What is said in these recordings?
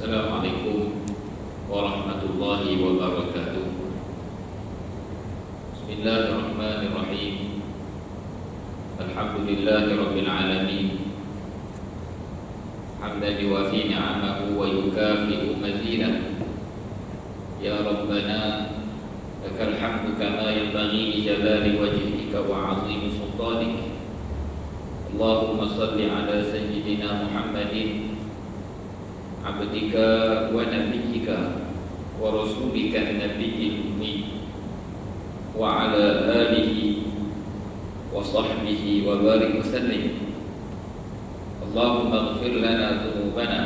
Assalamualaikum warahmatullahi wabarakatuh. Bismillahirrahmanirrahim. Alhamdulillahi rabbil alamin. Hamdan yuwafi ni'amahu wa yukafi'u mazidah. Ya Rabbana lakal hamdu kama yanbaghi li jalali wajhika wa 'azimi sultanik. Allahumma salli ala sayyidina Muhammadin abdika wa nabiyyika wa rasulika nabiyil ummi wa ala alihi wa sahbihi wa barik wa sallim. Allahumma ighfir lana dhunubana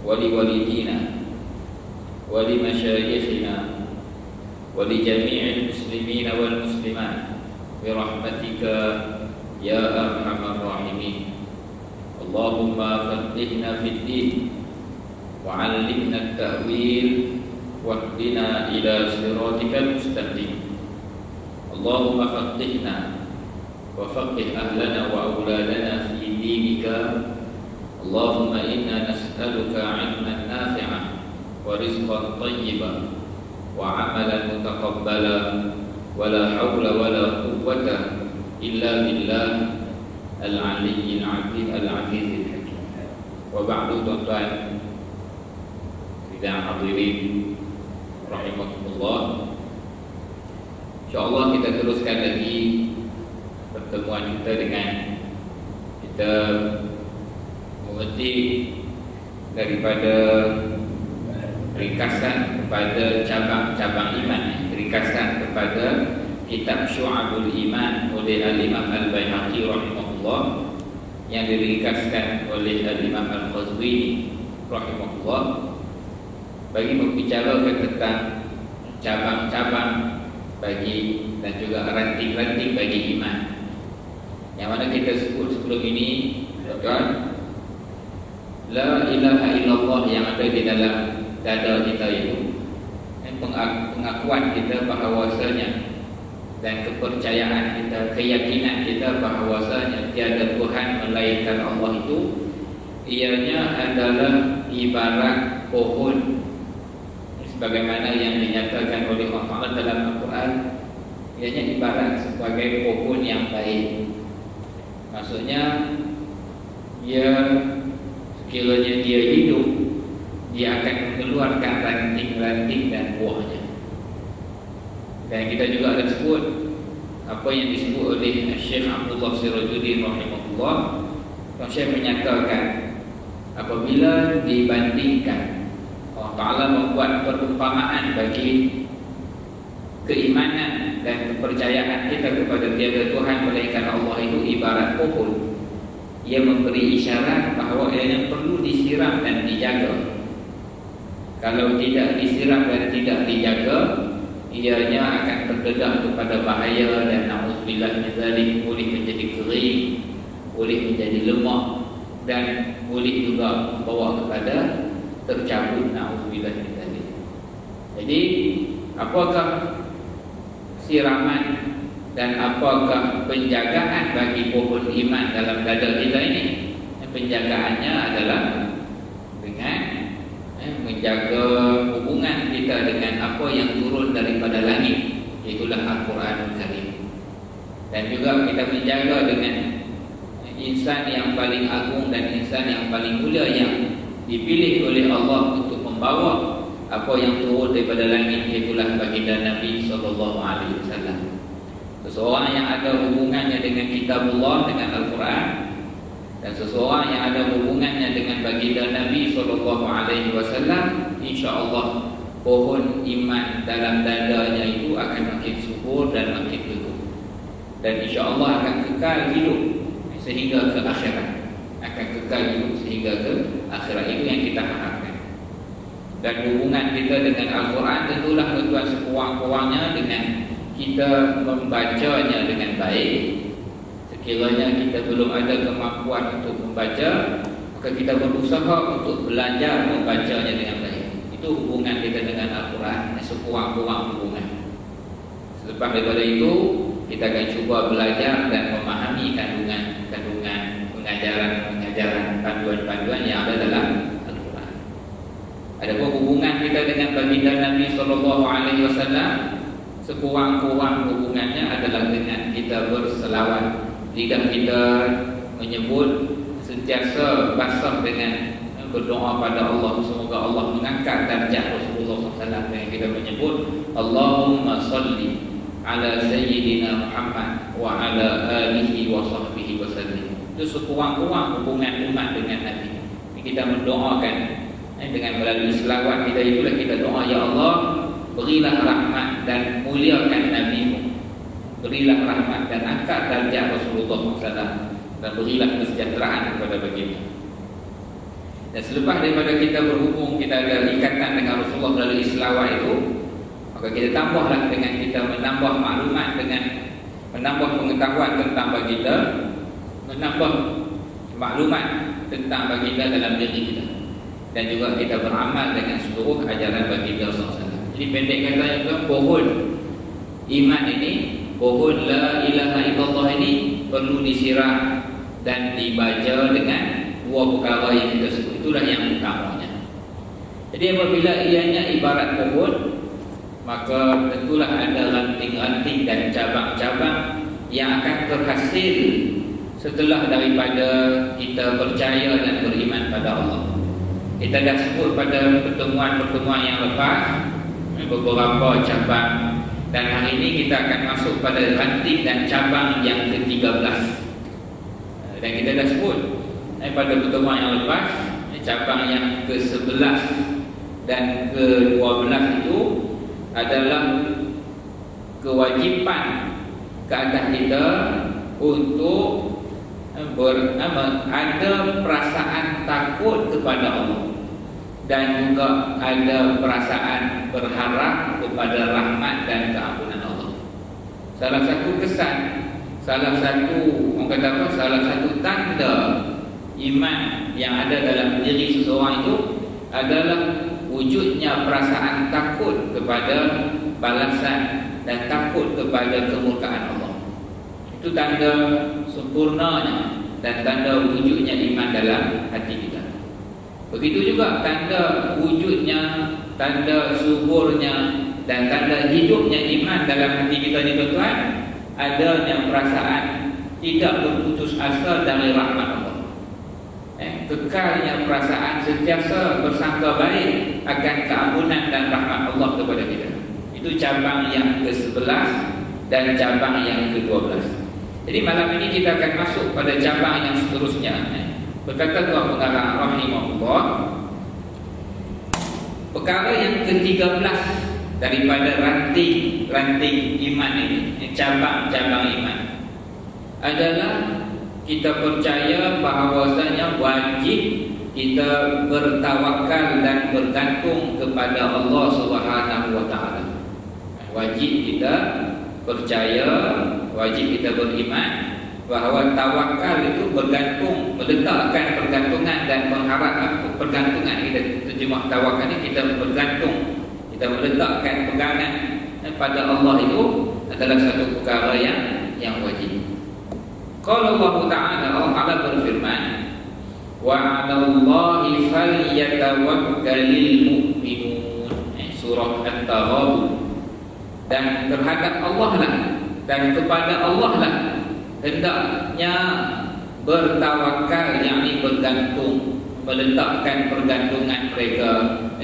wa li walidina wa li masyayikhina wa li jami'il muslimina wal muslimat bi rahmatika ya arhamar rahimin. Allahumma faqqihna fid din wa 'allimna at-ta'wil wahdina ila siratikal mustaqim. Allahumma faqqihna wa faqqih ahlana wa auladana fi dinika. Allahumma inna nas'aluka 'ilman nafi'an wa rizqan thayyiban wa 'amalan mutaqabbalan wa la hawla wa la quwwata illa billah Al-Aliyyil Azim Al-Azizil Hakim. Wa ba'du, tuan-tuan dan hadirin rahimakumullah. InsyaAllah kita teruskan lagi pertemuan kita dengan kita memetik daripada ringkasan kepada cabang-cabang iman, ringkasan kepada kitab Syu'abul Iman oleh Al-Imam Al-Baihaqi rahimahullah, yang diringkaskan oleh Al-Imam Al-Qazwini rahimahullah, bagi membicarakan tentang cabang-cabang bagi dan juga ranting-ranting bagi iman, yang mana kita sebut sebelum ini, kan, la ilaha illallah yang ada di dalam dada kita itu, pengakuan kita bahawasanya dan kepercayaan kita, keyakinan kita bahawasanya tiada Tuhan melainkan Allah itu, ianya adalah ibarat pohon, sebagaimana yang dinyatakan oleh Allah Ta'ala dalam Al-Quran. Ianya ibarat sebagai pohon yang baik. Maksudnya, sekiranya dia hidup, dia akan mengeluarkan ranting-ranting dan buahnya. Dan kita juga ada sebut apa yang disebut oleh Syekh Abdullah Sirajuddin rahimahullah. Syekh menyatakan apabila dibandingkan, Allah Ta'ala membuat perumpamaan bagi keimanan dan kepercayaan kita kepada tiada Tuhan melainkan Allah itu ibarat pohon. Ia memberi isyarat bahawa ia perlu disiram dan dijaga. Kalau tidak disiram dan tidak dijaga, ianya akan terdedah kepada bahaya dan na'udzubillah min dzalik, boleh menjadi kering, boleh menjadi lemah, dan boleh juga membawa kepada tercabut, na'udzubillah min dzalik. Jadi, apakah siraman dan apakah penjagaan bagi pohon iman dalam dada kita ini? Penjagaannya adalah dengan menjaga hubungan kita dengan apa yang turun daripada langit, itulah Al-Quranul Karim. Dan juga kita menjaga dengan insan yang paling agung dan insan yang paling mulia yang dipilih oleh Allah untuk membawa apa yang turun daripada langit, itulah baginda Nabi SAW. Seseorang yang ada hubungannya dengan kitabullah, dengan Al-Quran, dan seseorang yang ada hubungannya dengan baginda Nabi SAW, insya-Allah pohon iman dalam dadanya itu akan makin subur dan makin teguh, dan insya-Allah akan kekal hidup sehingga ke akhirat, akan kekal hidup sehingga ke akhirat. Itu yang kita harapkan. Dan hubungan kita dengan Al-Quran tentulah tuan sekurang-kurangnya dengan kita membacanya dengan baik. Sekiranya kita belum ada kemampuan untuk membaca, maka kita berusaha untuk belajar membacanya dengan baik. Itu hubungan kita dengan Al-Quran, sekurang-kurang hubungan. Selepas daripada itu, kita akan cuba belajar dan memahami kandungan pengajaran, panduan-panduan yang ada dalam Al-Quran. kita dengan baginda Nabi SAW, sekurang-kurang hubungannya adalah dengan kita berselawat. Lidah kita menyebut sentiasa basah dengan berdoa pada Allah, semoga Allah mengangkat darjat Rasulullah SAW. Yang kita menyebut Allahumma salli ala Sayyidina Muhammad wa ala alihi wa sahbihi wa sallim. Itu sekurang-kurang hubungan umat dengan Nabi. Kita mendoakan dengan melalui selawat kita, itulah kita doa, ya Allah, berilah rahmat dan muliakan Nabi-Mu, berilah rahmat dan angkat darjat Rasulullah SAW, dan berilah kesejahteraan kepada baginda. Dan selepas daripada kita berhubung, kita ada ikatan dengan Rasulullah melalui selawat itu, maka kita tambahlah dengan kita menambah maklumat, dengan menambah pengetahuan tentang baginda, menambah maklumat tentang baginda dalam diri kita, dan juga kita beramal dengan seluruh ajaran baginda SAW. Jadi pendek katanya, pohon iman ini, pohon la ilaha illallah ini perlu disiram dan dibaca dengan dua perkara yang kita sebut. Itulah yang utamanya. Jadi apabila ianya ibarat pohon, maka tentulah ada ranting-ranting dan cabang-cabang yang akan terhasil setelah daripada kita percaya dan beriman pada Allah. Kita dah sebut pada pertemuan-pertemuan yang lepas beberapa cabang, dan hari ini kita akan masuk pada ranting dan cabang yang ke-13. Dan kita dah sebut pada pertemuan yang lepas, cabang yang ke-11 dan ke-12 itu adalah kewajipan ke atas kita untuk ada perasaan takut kepada Allah, dan juga ada perasaan berharap kepada rahmat dan keampunan Allah. Salah satu kesan, salah satu orang kata apa, salah satu tanda iman yang ada dalam diri seseorang itu adalah wujudnya perasaan takut kepada balasan dan takut kepada kemurkaan Allah. Itu tanda sempurnanya dan tanda wujudnya iman dalam hati kita. Begitu juga tanda wujudnya, tanda suburnya dan tanda hidupnya iman dalam hati kita ni tuan-tuan, adanya perasaan tidak berputus asa dari rahmat Allah. Kekalnya perasaan sentiasa bersangka baik akan keampunan dan rahmat Allah kepada kita. Itu cabang yang ke-11 dan cabang yang ke-12. Jadi malam ini kita akan masuk pada cabang yang seterusnya. Berkata Tuan Pengarang rahimahullah, perkara yang ke-13 daripada ranting iman ini, cabang-cabang iman, adalah kita percaya bahawasanya wajib kita bertawakal dan bergantung kepada Allah Subhanahu wa taala. Wajib kita percaya, wajib kita beriman bahawa tawakal itu bergantung, meletakkan pergantungan dan mengharap pergantungan. Kita terjemah tawakal ini kita bergantung, kita meletakkan pegangan pada Allah, itu adalah satu perkara yang wajib. Qala Allah Ta'ala, Allah Ta'ala berfirman, wa 'alallahi falyatawakkalul mu'minun. Surah At-Taghabun. Dan terhadap Allah lah, dan kepada Allah lah hendaknya bertawakal, yakni bergantung, meletakkan pergantungan mereka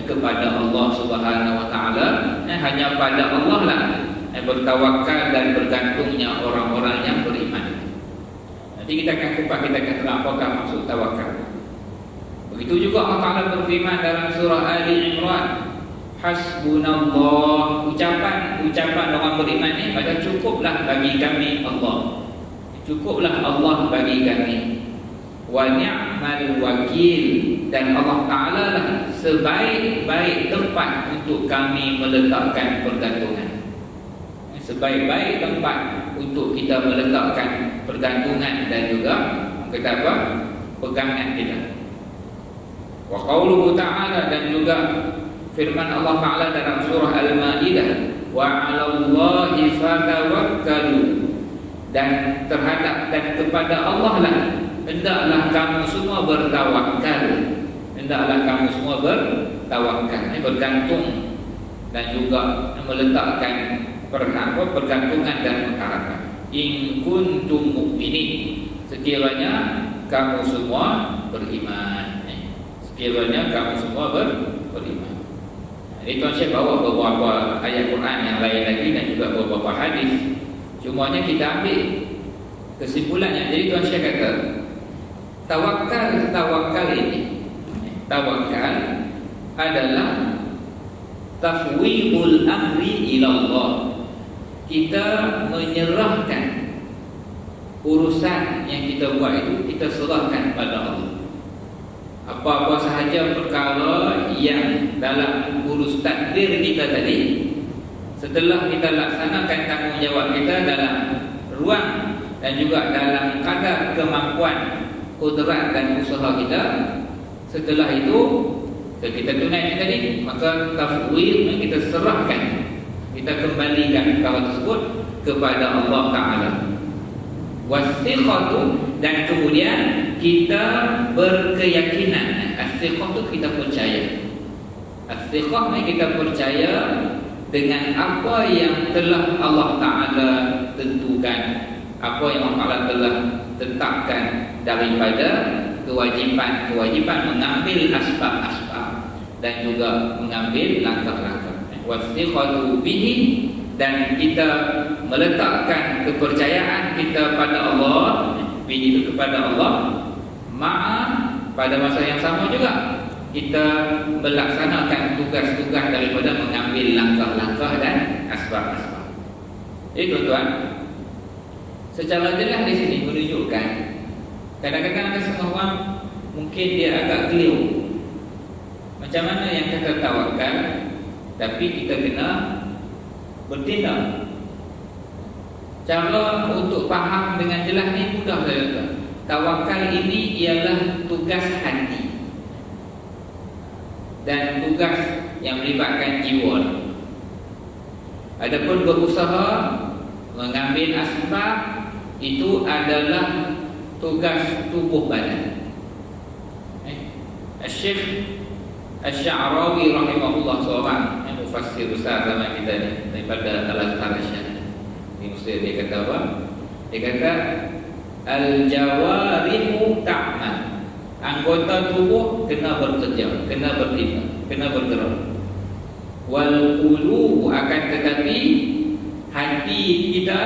kepada Allah Subhanahu wa taala. Hanya pada Allah lah bertawakal dan bergantungnya orang-orang yang beriman. Nanti kita akan kupas, kita akan tahu apakah maksud tawakal. Begitu juga Allah Ta'ala berfirman dalam surah Ali Imran, hasbunallah. Ucapan orang beriman ini, maka cukuplah bagi kami Allah, cukuplah Allah bagi kami. Wa ni'mal wakil, dan Allah Ta'ala lah sebaik-baik tempat untuk kami meletakkan pergantungan, sebaik-baik tempat untuk kita meletakkan pergantungan dan juga kata apa, pegangan kita. Wa qauluhu ta'ala, dan juga firman Allah Ta'ala dalam surah Al-Ma'idah, wa 'alallahi fatawakkalu, dan terhadap dan kepada Allah lah hendaklah kamu semua bertawakal. hendaklah kamu semua bertawakal, bergantung dan juga meletakkan pergantungan dan pengharapan. In kuntum mu'minin, sekiranya kamu semua beriman. Sekiranya kamu semua beriman. Ini Tuan Syekh bawa beberapa ayat Quran yang lain lagi dan juga beberapa hadis. Cumanya kita ambil kesimpulannya. Jadi Tuan Syekh kata, tawakal ini, tawakal adalah tafwidul amri ila Allah. Kita menyerahkan urusan yang kita buat itu, kita serahkan pada Allah. Apa-apa sahaja perkara yang dalam urus takdir kita tadi, setelah kita laksanakan tanggungjawab kita dalam ruang dan juga dalam kadar kemampuan, kudrat dan usaha kita, setelah itu kita tunaikan tadi, maka tafwid, kita serahkan, kita kembalikan perkara tersebut kepada Allah Ta'ala. Wasiqatu, dan kemudian kita berkeyakinan. As-siqah itu kita percaya. As-siqah ni kita percaya dengan apa yang telah Allah Ta'ala tentukan, apa yang Allah Ta'ala telah tetapkan daripada kewajipan mengambil asbab-asbab dan juga mengambil langkah-langkah. Wasiqatu bihi, dan kita meletakkan kepercayaan kita pada Allah, bihi itu kepada Allah, ma'a, pada masa yang sama juga kita melaksanakan tugas-tugas daripada mengambil langkah-langkah dan asbab-asbab. Jadi tuan-tuan, secara jelas di sini menunjukkan kadang-kadang ada setengah orang mungkin dia agak keliru. Macam mana yang kata tawakal, tapi kita kena bertindak. Cara untuk faham dengan jelas ni mudah saja. Tawakal ini ialah tugas hati dan tugas yang melibatkan jiwa. Adapun berusaha mengambil asbab itu adalah tugas tubuh badan. Syekh Asy-Sya'rawi rahimahullah seorang mufassir besar zaman kita ni, daripada Al-Azhar Syarif di Mesir. Dia kata apa? Dia kata al-jawarihu ta'mal, anggota tubuh kena bekerja, kena bertindak, kena bergerak. Wal qulubu, akan tetapi hati kita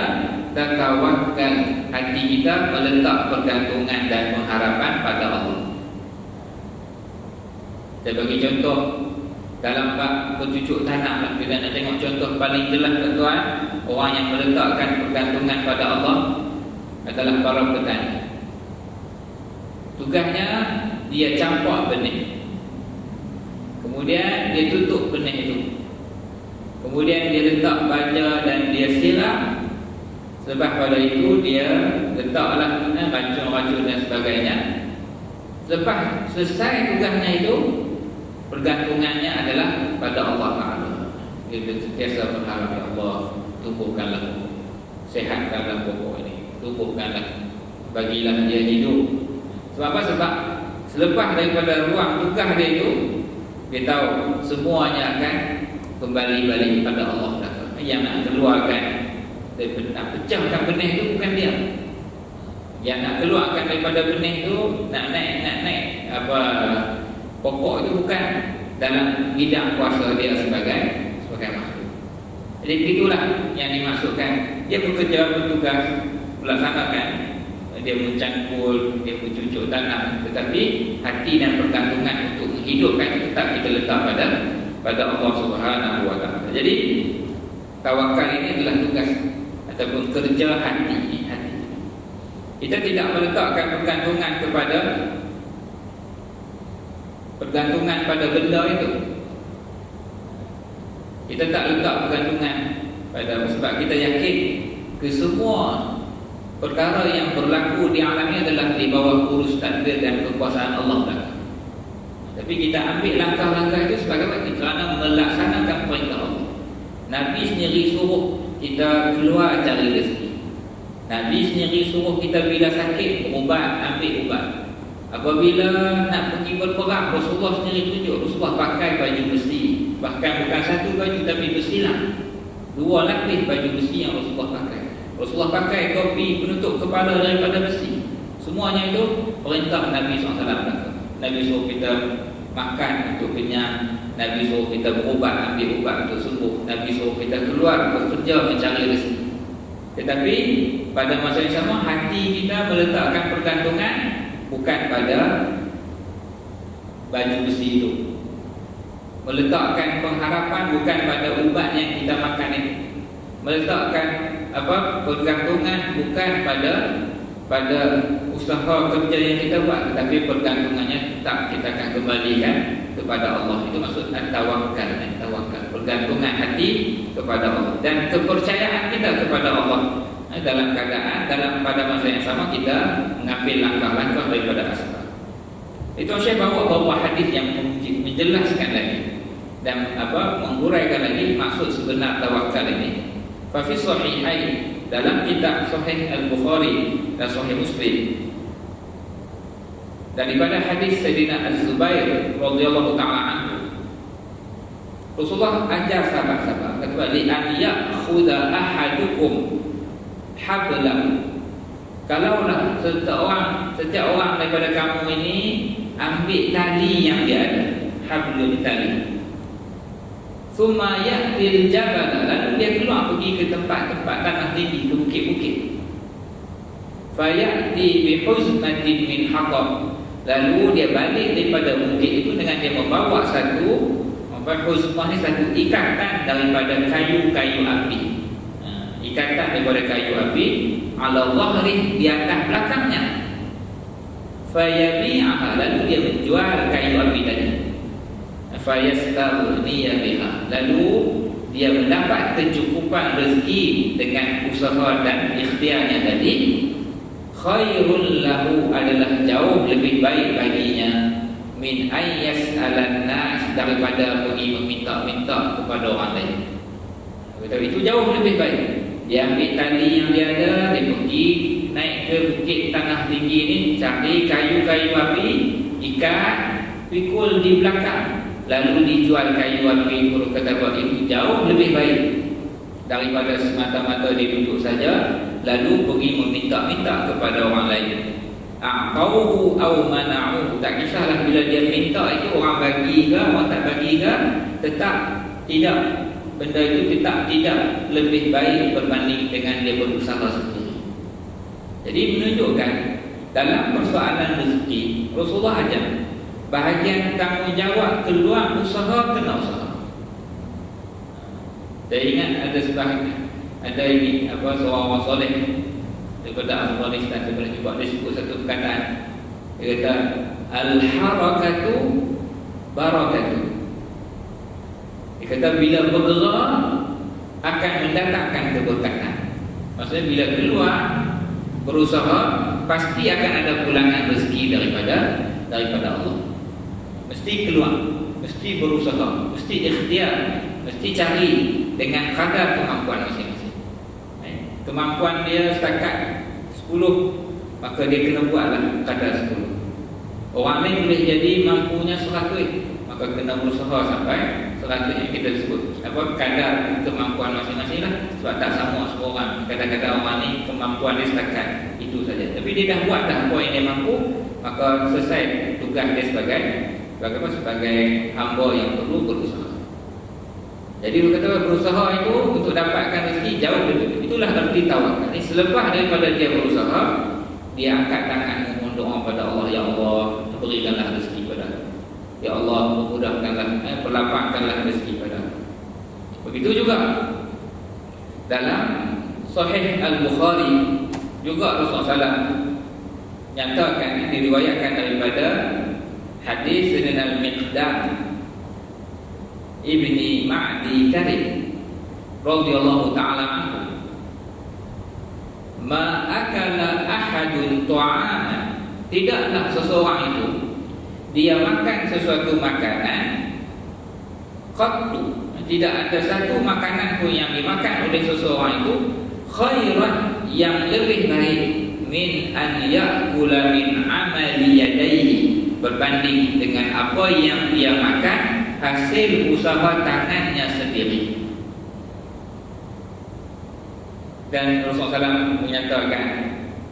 tatawakkal, hati kita meletak pergantungan dan pengharapan pada Allah. Saya bagi contoh dalam bab bercucuk tanam, kita nak tengok contoh paling jelas tuan-tuan. Orang yang meletakkan pergantungan pada Allah adalah para petani. Tugasnya dia campak benih, kemudian dia tutup benih itu, kemudian dia letak baja dan dia siram. Selepas pada itu dia letaklah racun-racun dan sebagainya. Selepas selesai tugasnya itu, pergantungannya adalah pada Allah Ta'ala. Dia sentiasa berharap, ya Allah, tumbuhkanlah, sehatkanlah pokok ini, tumbuhkanlah, bagilah dia hidup. Sebab apa? Sebab selepas daripada ruang tugas dia itu, dia tahu semuanya akan kembali balik kepada Allah Ta'ala. Yang nak keluarkan, nak pecahkan benih itu bukan dia. Yang nak keluarkan daripada benih itu, nak naik pokok itu bukan dalam bidang kuasa dia sebagai makhluk. Jadi itulah yang dimaksudkan. Dia bekerja, bertugas, melaksanakan, dia mencangkul, dia bercucuk tanam, tetapi hati dan pergantungan untuk menghidupkan tetap kita letak pada Allah Subhanahu wa Ta'ala. Jadi tawakal ini adalah tugas ataupun kerja hati. Kita tidak meletakkan pergantungan pada benda itu. Kita tak letak pergantungan pada, sebab kita yakin kesemua perkara yang berlaku di alam ini adalah di bawah urus takdir dan kekuasaan Allah Ta'ala. Tapi kita ambil langkah-langkah itu sebagai kerana melaksanakan perintah Allah. Nabi sendiri suruh kita keluar cari rezeki. Nabi sendiri suruh kita bila sakit berubat, ambil ubat. Apabila nak pergi berperang, Rasulullah sendiri tunjuk. Rasulullah pakai baju besi. Bahkan bukan satu baju tapi besilah. 2 lapis baju besi yang Rasulullah pakai. Rasulullah pakai topi penutup kepala daripada besi. Semuanya itu perintah Nabi SAW. Nabi suruh kita makan untuk kenyang. Nabi suruh kita berubat, ambil ubat untuk sembuh. Nabi suruh kita keluar bekerja mencari rezeki. Tetapi pada masa yang sama, hati kita meletakkan pergantungan bukan pada baju besi itu. Meletakkan pengharapan bukan pada ubat yang kita makan itu. Meletakkan pergantungan bukan pada usaha kerja yang kita buat, tetapi pergantungannya tetap kita akan kembalikan kepada Allah. Itu maksud tawakal. Pergantungan hati kepada Allah dan kepercayaan kita kepada Allah. Dalam keadaan pada masa yang sama kita mengambil langkah-langkah daripada asbab. Itu saya bawa hadis yang menjelaskan lagi dan menguraikan lagi maksud sebenar tawakal ini. Fa fi sahihain, dalam kitab Sahih Al-Bukhari dan Sahih Muslim, daripada hadis Sayyidina Az-Zubair radhiyallahu ta'ala anhu, Rasulullah ajar sahabat-sahabat kata li an ya'khudha ahadukum hablan, kalaulah setiap orang daripada kamu ini ambil tali yang dia ada, hablul tali, thumma ya'til jabal, lalu dia keluar pergi ke tempat-tempat tanah tinggi, ke bukit-bukit, fayati bihuznatin min hatab, lalu dia balik daripada bukit itu dengan dia membawa satu huzmah ni, satu ikatan daripada kayu-kayu api. Ikatan daripada kayu api ala zahri, di atas belakangnya. Fayabi'aha, lalu dia menjual kayu api tadi. Fayastaghniya biha, lalu dia mendapat kecukupan rezeki dengan usaha dan ikhtiarnya tadi. Khairul lahu, adalah jauh lebih baik baginya min ayyas alan nas, daripada pergi meminta-minta kepada orang lain. Tapi itu jauh lebih baik. Dia ambil tali yang dia ada, dia pergi naik ke bukit tanah tinggi ni, cari kayu-kayu api, ikat, pikul di belakang, lalu dijual kayu api. Guru kata bahawa itu jauh lebih baik daripada semata-mata dia duduk saja lalu pergi meminta-minta kepada orang lain. A'tauhu aw mana'uhu, tak kisahlah bila dia minta itu orang bagi ke, orang tak bagi ke, tetap tidak, benda itu tetap tidak lebih baik berbanding dengan dia berusaha sendiri. Jadi menunjukkan dalam persoalan rezeki, Rasulullah ajar bahagian tanggungjawab keluar usaha, kena usaha. Saya ingat ada ini seorang orang soleh daripada Afghanistan, saya pernah jumpa, dia sebut satu perkataan. Dia kata al-harakatu barakatu. Dia kata bila bergerak akan mendatangkan keberkatan. Maksudnya bila keluar berusaha pasti akan ada pulangan rezeki daripada Allah. Mesti keluar, mesti berusaha, mesti ikhtiar, mesti cari dengan kadar kemampuan masing-masing. Kemampuan dia setakat 10, maka dia kena buatlah kadar 10. Orang lain boleh jadi mampunya 100, maka kena berusaha sampai 100 yang kita sebut kadar kemampuan masing-masing lah. Sebab tak sama semua orang. Kadang-kadang orang ni kemampuan dia setakat itu saja, tapi dia dah buat dah apa yang dia mampu, maka selesai tugas dia sebagai hamba yang perlu berusaha. Jadi dia kata berusaha itu untuk dapatkan rezeki jauh lebih. Itulah arti tawakal. Selepas daripada dia berusaha, dia angkat tangan memohon doa pada Allah. Ya Allah, berikanlah rezeki pada aku. Ya Allah, memudahkanlah, perlapangkanlah rezeki pada aku. Begitu juga dalam Sahih Al-Bukhari juga Rasulullah SAW nyatakan, diriwayatkan daripada hadis Sayyidina Al-Miqdam Ibni Ma'di Karim radhiyallahu ta'ala anhu, ma akala ahadun ta'aman, tidaklah seseorang itu dia makan sesuatu makanan, qattu, tidak ada satu makanan pun yang dimakan oleh seseorang itu khairan, yang lebih baik, min an ya'kula min amali yadayhi, berbanding dengan apa yang dia makan hasil usaha tangannya sendiri. Dan Rasulullah SAW menyatakan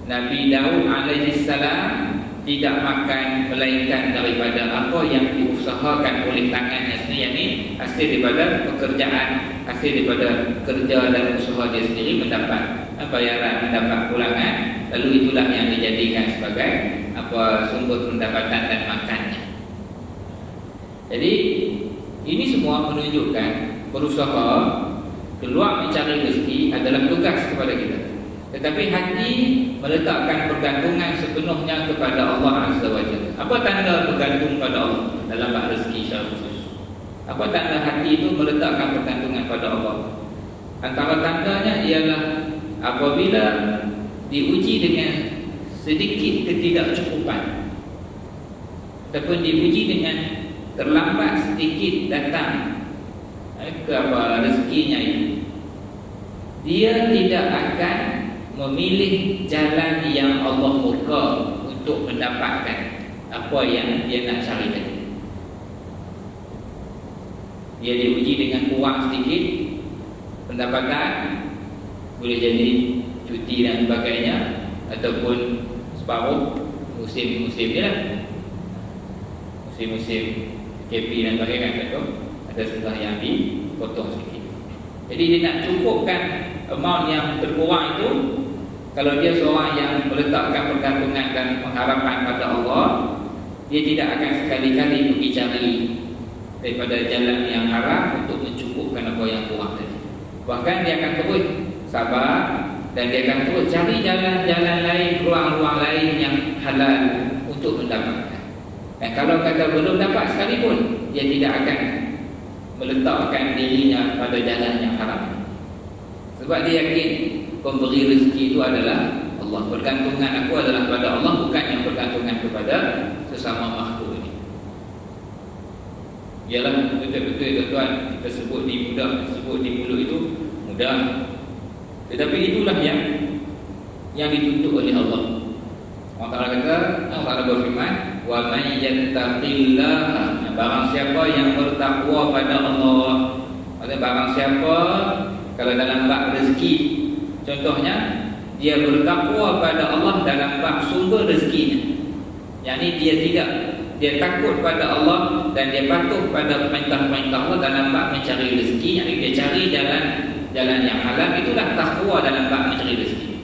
Nabi Daud alaihissalam tidak makan melainkan daripada apa yang diusahakan oleh tangannya sendiri, yakni hasil daripada pekerjaan, hasil daripada kerja dan usaha dia sendiri, mendapat bayaran, mendapat pulangan, lalu itulah yang dijadikan sebagai sumber pendapatan dan makannya. Jadi ini semua menunjukkan berusaha keluar mencari rezeki adalah tugas kepada kita. Tetapi hati meletakkan pergantungan sepenuhnya kepada Allah Azza wa Jalla. Apa tanda bergantung pada Allah dalam bab rezeki secara khusus? Apa tanda hati itu meletakkan pergantungan pada Allah? Antara tandanya ialah apabila diuji dengan sedikit ketidakcukupan, ataupun diuji dengan terlambat sedikit datang ke rezekinya itu, dia tidak akan memilih jalan yang Allah murka untuk mendapatkan apa yang dia nak cari tadi. Dia diuji dengan kurang sedikit pendapatan, boleh jadi cuti dan sebagainya, ataupun separuh musim-musim dia, musim-musim KP dan sebagainya, ada setengah yang dipotong sedikit. Jadi dia nak cukupkan amount yang terkurang itu. Kalau dia seorang yang meletakkan pergantungan dan pengharapan pada Allah, dia tidak akan sekali-kali pergi cari daripada jalan yang haram untuk mencukupkan apa yang kurang tadi. Bahkan dia akan terus sabar dan dia akan terus cari jalan-jalan lain, ruang-ruang lain yang halal untuk mendapatkan. Dan kalau kata belum dapat sekalipun, dia tidak akan meletakkan dirinya pada jalan yang haram. Sebab dia yakin pemberi rezeki itu adalah Allah. Pergantungan aku adalah pada Allah, bukan yang bergantungan kepada sesama makhluk ini. Ialah betul-betul tuan, kita sebut di mudah, sebut di mulut itu mudah, tetapi itulah yang dituntut oleh Allah. Allah Ta'ala kata, Allah Ta'ala berfirman, wa man yattaqillaha, barang siapa yang bertakwa pada Allah. Maksudnya barang siapa, kalau dalam bab rezeki, contohnya dia bertakwa pada Allah dalam bab sumber rezekinya, yakni dia takut pada Allah dan dia patuh pada perintah-perintah Allah dalam bab mencari rezeki, yakni dia cari jalan yang halal. Itulah takwa dalam bab mencari rezeki,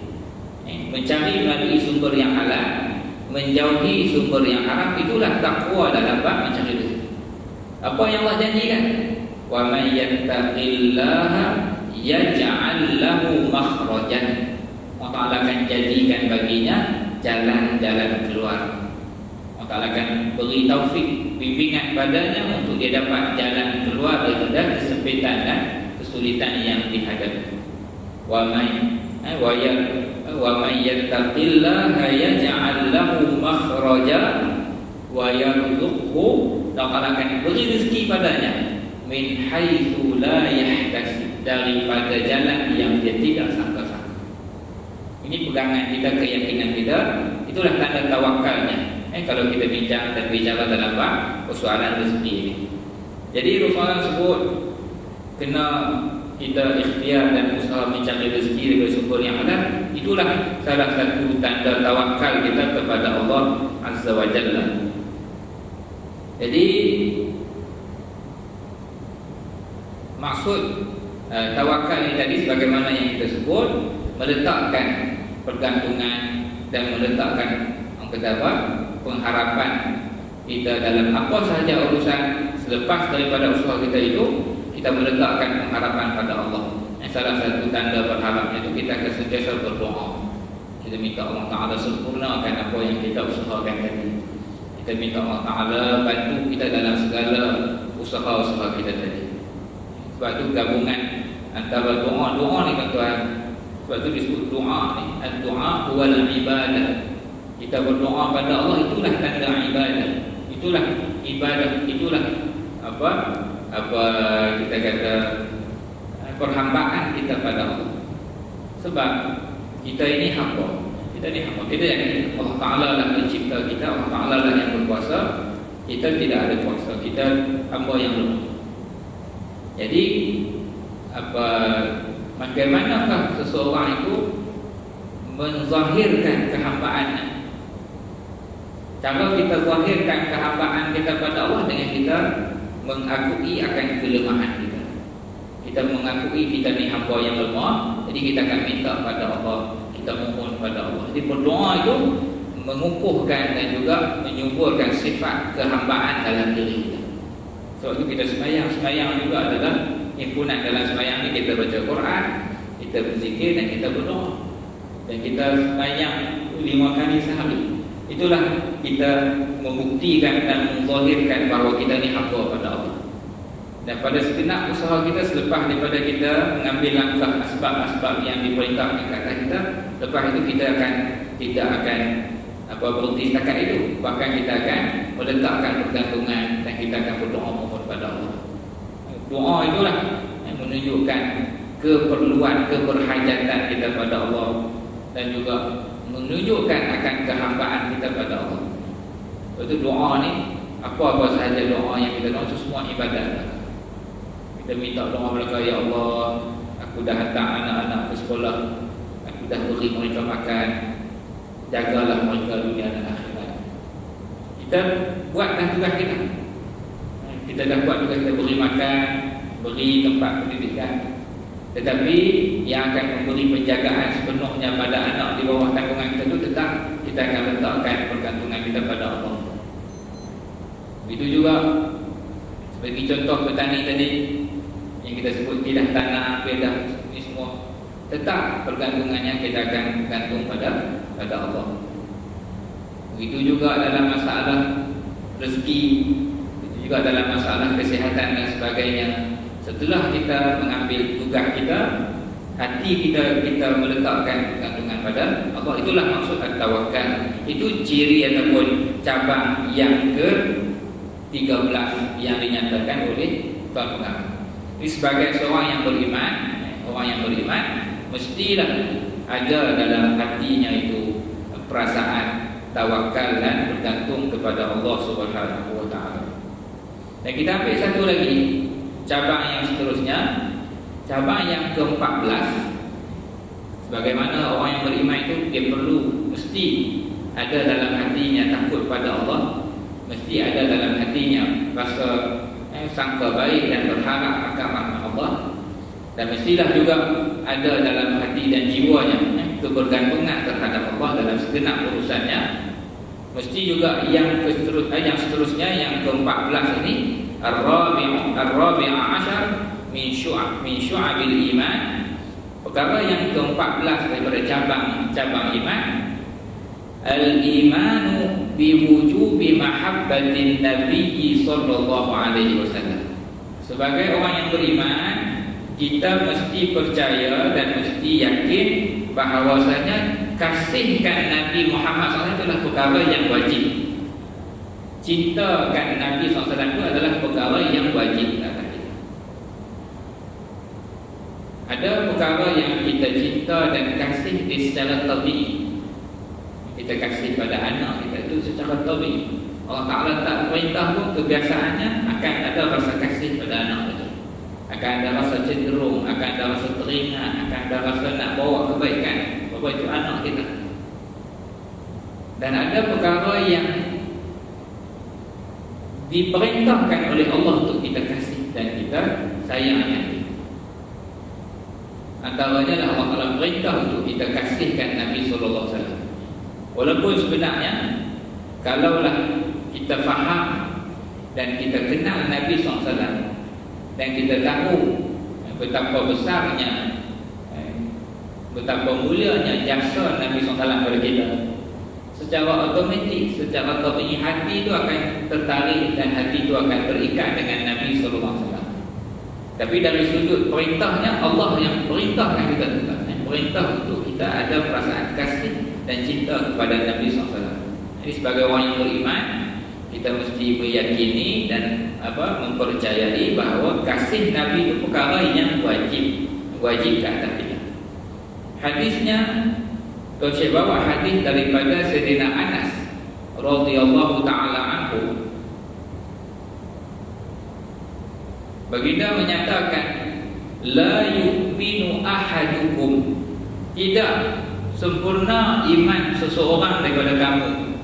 mencari melalui sumber yang halal, menjauhi sumber yang haram. Itulah takwa dalam bab mencari rezeki. Apa yang Allah janjikan? Wa may yattaqillaha yaj'al lahu makhrajan. Allah Ta'ala akan jadikan baginya jalan-jalan keluar. Allah Ta'ala akan beri taufik, bimbingan padanya untuk dia dapat jalan keluar daripada kesempitan dan kesulitan yang dihadapi. Wa may yattaqillaha yaj'al lahu makhraja wa yarzuqhu. Allah Ta'ala akan beri rezeki padanya min haitsu la yahtasib, daripada jalan yang dia tidak sangka-sangka. Ini pegangan kita, keyakinan kita. Itulah tanda tawakalnya. Kalau kita bincang dan bicara dalam bab persoalan rezeki ini. Jadi Rasulullah sebut kena kita ikhtiar dan usaha mencari rezeki dari sumber yang ada. Itulah salah satu tanda tawakal kita kepada Allah Azza wa Jalla. Jadi maksud tawakal ini tadi, sebagaimana yang kita sebut, meletakkan pergantungan dan meletakkan pengharapan kita dalam apa sahaja urusan. Selepas daripada usaha kita itu, kita meletakkan pengharapan pada Allah. Salah satu tanda berharapnya itu kita akan sentiasa berdoa. Kita minta Allah Ta'ala sempurnakan apa yang kita usahakan tadi. Kita minta Allah Ta'ala bantu kita dalam segala usaha-usaha kita tadi. Sebab itu gabungan antara doa ni tuan. Sebab itu disebut doa ni. Doa huwal ibadah. Kita berdoa pada Allah, itulah tanda ibadah. Itulah ibadah. Itulah apa kita kata perhambaan kita pada Allah. Sebab kita ini hamba. Kita ni hamba. Kita yakin Allah Ta'ala lah pencipta kita, Allah Ta'ala lah yang berkuasa. Kita tidak ada kuasa, kita hamba yang lemah. Jadi bagaimanakah seseorang itu menzahirkan kehambaannya? Cara kita zahirkan kehambaan kita pada Allah dengan kita mengakui akan kelemahan kita. Kita mengakui kita ni hamba yang lemah, jadi kita akan minta pada Allah, kita mohon pada Allah. Jadi berdoa itu mengukuhkan dan juga menyuburkan sifat kehambaan dalam diri kita. Sebab itu kita sembahyang juga adalah himpunan. Dalam sembahyang ni kita baca Quran, kita berzikir dan kita berdoa. Dan kita sembahyang 5 kali sehari. Itulah kita membuktikan dan menzahirkan bahawa kita ni hamba pada Allah. Dan pada segenap usaha kita, selepas daripada kita mengambil langkah asbab-asbab yang diperintahkan ke atas kita, lepas itu kita tidak akan berhenti setakat itu. Bahkan kita akan meletakkan pergantungan dan kita akan berdoa mohon pada Allah. Doa itulah yang menunjukkan keperluan, keberhajatan kita pada Allah, dan juga menunjukkan akan kehambaan kita pada Allah. Itu doa ni, apa-apa sahaja doa yang kita doa itu semua ibadat. Kita minta doa mereka, ya Allah, aku dah hantar anak-anak ke sekolah, aku dah beri mereka makan, jagalah mereka dunia dan akhirat. Kita buat dah tugas kita. Kita dah buat tugas kita, beri makan, beri tempat pendidikan. Tetapi yang akan memberi penjagaan sepenuhnya pada anak di bawah tanggungan kita itu tetap kita akan letakkan pergantungan kita pada Allah. Begitu juga sebagai contoh petani tadi yang kita sebut pilah tanah, bedah, ini semua tetap pergantungannya kita akan bergantung pada Allah. Begitu juga dalam masalah rezeki, begitu juga dalam masalah kesihatan dan sebagainya. Setelah kita mengambil tugas kita, hati kita meletakkan pergantungan pada Allah. Itulah maksud at-tawakkal. Itu ciri ataupun cabang yang ke-13 yang dinyatakan oleh Tuan Pengarang. Ini sebagai seorang yang beriman, orang yang beriman mestilah ada dalam hatinya itu perasaan tawakal dan bergantung kepada Allah Subhanahu wa taala. Dan kita ambil satu lagi cabang yang seterusnya, cabang yang ke-14. Sebagaimana orang yang beriman itu dia perlu mesti ada dalam hatinya takut pada Allah, mesti ada dalam hatinya rasa sangka baik dan berharap akan rahmat Allah, dan mestilah juga ada dalam hati dan jiwanya kebergantungan terhadap Allah dalam segenap urusannya. Mesti juga yang seterusnya, yang ke-14 ini, Ar-Rabi'a Ashar min syu'abil iman. Perkara yang ke-14 daripada cabang iman, al-imanu biwujubi mahabbatin Nabi sallallahu alaihi wasallam. Sebagai orang yang beriman, kita mesti percaya dan mesti yakin bahawasanya kasihkan Nabi Muhammad SAW adalah perkara yang wajib. Cintakan Nabi SAW itu adalah perkara yang wajib atas kita. Ada perkara yang kita cinta dan kasih secara tabi'i. Kita kasih pada anak kita itu secara tabi'i. Allah Ta'ala tak perintah pun, kebiasaannya akan ada rasa kasih pada anak itu. Akan ada rasa cenderung, akan ada rasa teringat, akan ada rasa nak bawa kebaikan. Bahawa itu anak kita. Dan ada perkara yang diperintahkan oleh Allah untuk kita kasih dan kita sayangkan. Antaranya lah Allah Ta'ala perintah untuk kita kasihkan Nabi SAW. Walaupun sebenarnya kalaulah kita faham dan kita kenal Nabi SAW dan kita tahu betapa besarnya, betapa mulianya jasa Nabi SAW kepada kita, secara otomatik, secara tabi'i hati itu akan tertarik dan hati itu akan terikat dengan Nabi SAW. Tapi dari sudut perintahnya, Allah yang perintahkan kita tetap perintah untuk kita ada perasaan kasih dan cinta kepada Nabi SAW. Jadi sebagai orang yang beriman, kita mesti meyakini dan mempercayai bahawa kasih Nabi itu perkara yang wajib ke atas kita. Hadisnya Tuan Syekh bawa hadis daripada Sayyidina Anas radhiyallahu taala anhu. Baginda menyatakan, la yu'minu ahadukum, tidak sempurna iman seseorang daripada kamu,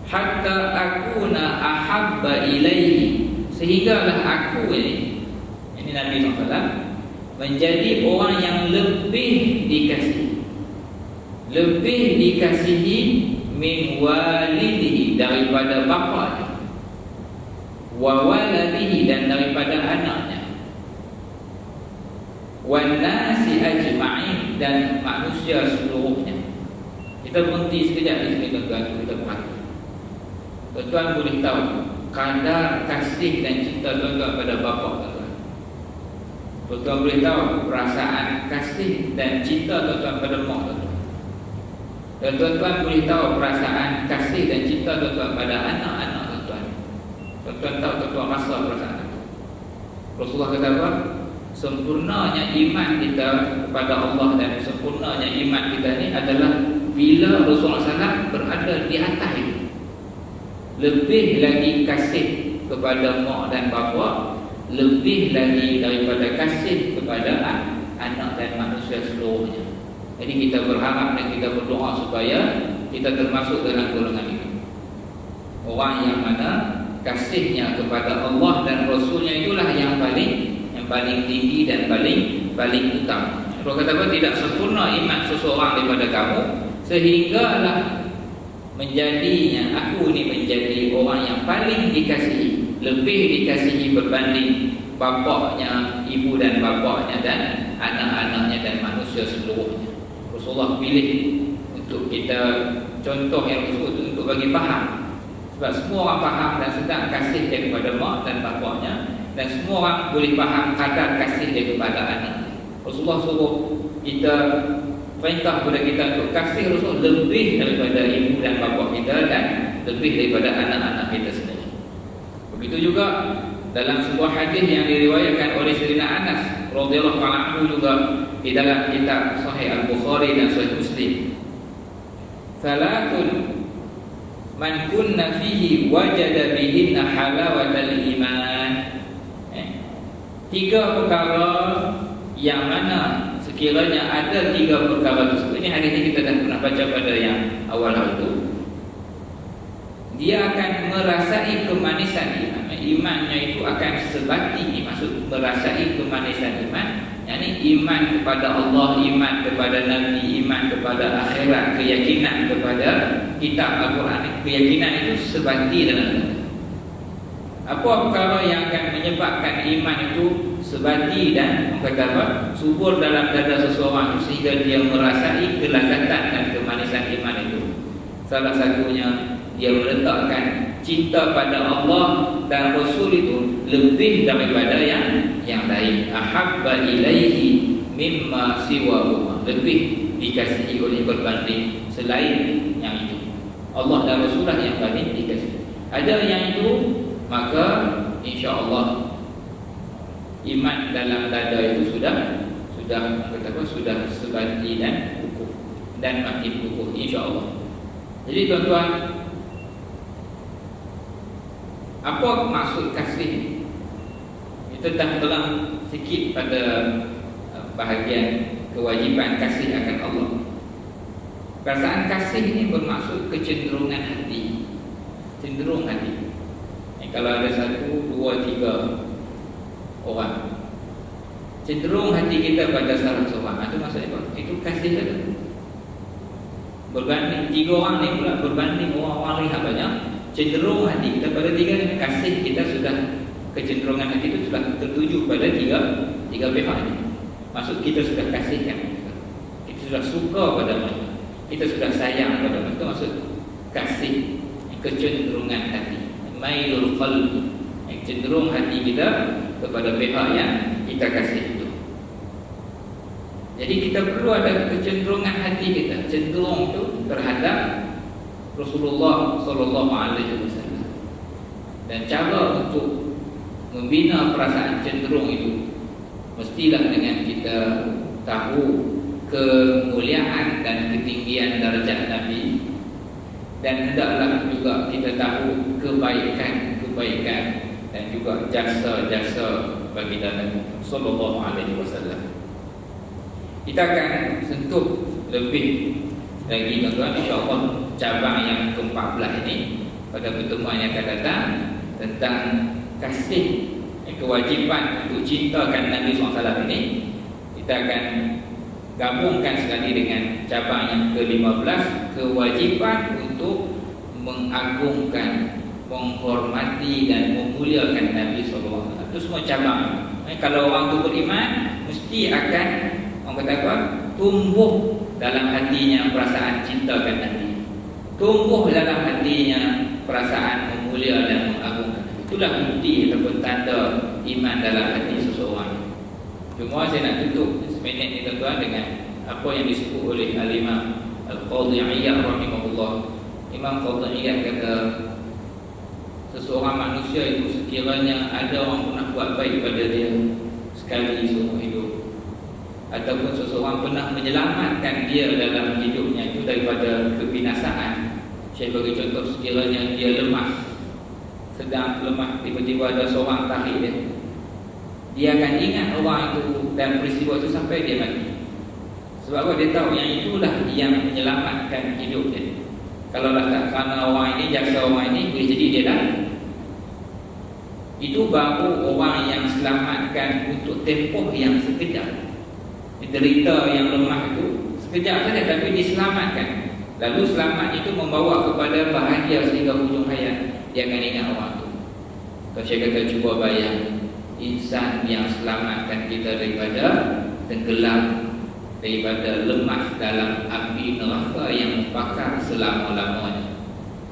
hatta akuna ahabba ilaihi, sehinggalah aku ini Nabi SAW, menjadi orang yang lebih dikasihi min walidihi, daripada bapanya, wa waladihi, dan daripada anaknya, wan nasi ajma'in, dan manusia seluruhnya. Kita berhenti sekejap di sini tuan-tuan, kita perhati. Tuan-tuan boleh tahu kadar kasih dan cinta tuan-tuan pada bapa tuan-tuan. Tuan-tuan boleh tahu perasaan kasih dan cinta tuan-tuan pada mak tuan-tuan. Dan tuan-tuan boleh tahu perasaan kasih dan cinta tuan-tuan pada anak-anak tuan-tuan. Tuan-tuan tahu, tuan-tuan rasa perasaan itu. Rasulullah kata apa? Sempurnanya iman kita kepada Allah dan sempurnanya iman kita ni adalah bila Rasulullah SAW berada di atas itu. Lebih lagi kasih kepada mak dan bapa, lebih lagi daripada kasih kepada anak dan manusia seluruhnya. Jadi kita berharap dan kita berdoa supaya kita termasuk dalam golongan itu. Orang yang mana kasihnya kepada Allah dan Rasulnya itulah yang paling tinggi dan paling utama. Kalau kata apa, tidak sempurna iman seseorang daripada kamu, sehinggalah menjadinya aku ini menjadi orang yang paling dikasihi, lebih dikasihi berbanding bapaknya, ibu dan bapaknya, dan anak-anaknya dan manusia seluruhnya. Rasulullah pilih untuk kita contoh yang tersebut untuk bagi faham. Sebab semua orang faham dan sedang kasih dia kepada mak dan bapaknya, dan semua orang boleh faham kadar kasih dia kepada anak. Rasulullah suruh kita, perintah kepada kita untuk kasih Rasul lebih daripada ibu dan bapa kita dan lebih daripada anak-anak kita sendiri. Begitu juga dalam sebuah hadis yang diriwayatkan oleh Sayyidina Anas radhiyallahu anhu juga di dalam kitab Sahih Al-Bukhari dan Sahih Muslim. Salatun man kunna fihi wajada bihinna halawatal iman. Tiga perkara yang mana sekiranya ada tiga perkara tersebut, ini hari ini kita dah pernah baca pada yang awal itu, dia akan merasai kemanisan iman. Imannya itu akan sebati, maksud merasai kemanisan iman, yakni iman kepada Allah, iman kepada Nabi, iman kepada akhirat, keyakinan kepada kitab Al-Quran. Keyakinan itu sebati dalam dada. Apa perkara yang akan menyebabkan iman itu sebati dan subur dalam dada seseorang sehingga dia merasai kelazatan dan kemanisan iman itu? Salah satunya dia meletakkan cinta pada Allah dan Rasul itu lebih daripada yang lain. Ahabba ilaihi mimma siwahuma, lebih dikasihi oleh berbanding selain yang itu. Allah dan Rasulullah yang paling dikasihi. Ada yang itu, maka insya-Allah iman dalam dada itu sudah sebati dan kukuh dan makin kukuh insya-Allah. Jadi tuan-tuan, apa maksud kasih? Kita dah telah sikit pada bahagian kewajiban kasih akan Allah. Perasaan kasih ini bermaksud kecenderungan hati, cenderung hati. Kalau ada 1, 2, 3 orang, cenderung hati kita pada salah seorang, itu maksudnya apa? Itu kasih saja. Berbanding 3 orang ni pula berbanding orang-orang lihat banyak, cenderung hati kita pada 3 ni, kasih kita sudah, kecenderungan hati itu sudah tertuju pada tiga pihak ini. Maksud kita sudah kasihkan, kita sudah suka pada mereka, kita sudah sayang pada mereka. Itu maksud kasih, kecenderungan hati, mailul qalbi, cenderung hati kita kepada pihak yang kita kasih itu. Jadi kita perlu ada kecenderungan hati kita, cenderung itu terhadap Rasulullah sallallahu alaihi wasallam. Dan cara untuk membina perasaan cenderung itu mestilah dengan kita tahu kemuliaan dan ketinggian darjat Nabi, dan hendaklah juga kita tahu kebaikan-kebaikan dan juga jasa-jasa baginda Nabi sallallahu alaihi wasallam. Kita akan sentuh lebih lagi tuan-tuan, insya-Allah cabang yang ke-14 ini pada pertemuan yang akan datang tentang kasih, kewajipan untuk cintakan Nabi SAW ini. Kita akan gabungkan sekali dengan cabang yang ke-15, kewajipan untuk mengagungkan, menghormati dan memuliakan Nabi SAW. Itu semua cabang. Kalau orang itu beriman, mesti akan, orang kata apa, tumbuh dalam hatinya perasaan cintakan Nabi, tumbuh dalam hatinya perasaan memulia dan mengagungkan. Itulah bukti ataupun tanda iman dalam hati seseorang. Cuma saya nak tutup seminit ni tuan-tuan dengan apa yang disebut oleh Al-Imam Al-Qadhi Iyad rahimahullah. Imam Qadhi Iyad kata, seseorang manusia itu sekiranya ada orang pernah buat baik pada dia sekali seumur hidup, ataupun seseorang pernah menyelamatkan dia dalam hidupnya itu daripada kebinasaan. Saya bagi contoh, sekiranya dia lemah, sedang lemah, tiba-tiba ada seorang tarik dia akan ingat orang itu dan peristiwa itu sampai dia mati. Sebab apa? Dia tahu yang itulah yang menyelamatkan hidup dia. Kalau tak kerana orang ini, jasa orang ini, boleh jadi dia dah. Itu baru orang yang selamatkan untuk tempoh yang sekejap. Derita yang lemah itu sekejap saja, tapi diselamatkan. Lalu selamat itu membawa kepada bahagia sehingga hujung hayat. Dia akan ingat orang itu. Kalau saya kata, cuba bayang insan yang selamatkan kita daripada tenggelam, daripada lemah dalam api neraka yang membakar selama-lamanya.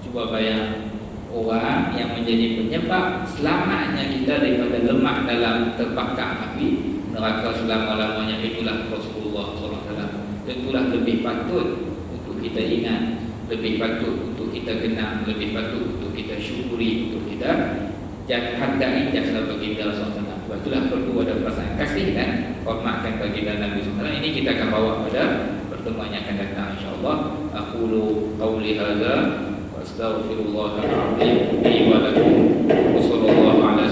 Cuba bayang orang yang menjadi penyebab selamatnya kita daripada lemah dalam terbakar api neraka selama-lamanya. Itulah Rasulullah SAW. Tentulah lebih patut untuk kita ingat, lebih patut untuk kita kenal, lebih patut untuk kita syukuri, untuk kita hargai jasa baginda SAW. Sebab itulah perlu ada perasaan kasih dan hormatkan baginda Nabi SAW. Ini kita akan bawa pada pertemuan yang akan datang, insyaAllah. Aqulu qawli hadza wa astaghfirullahal azim li wa lakum. Wassallallahu ala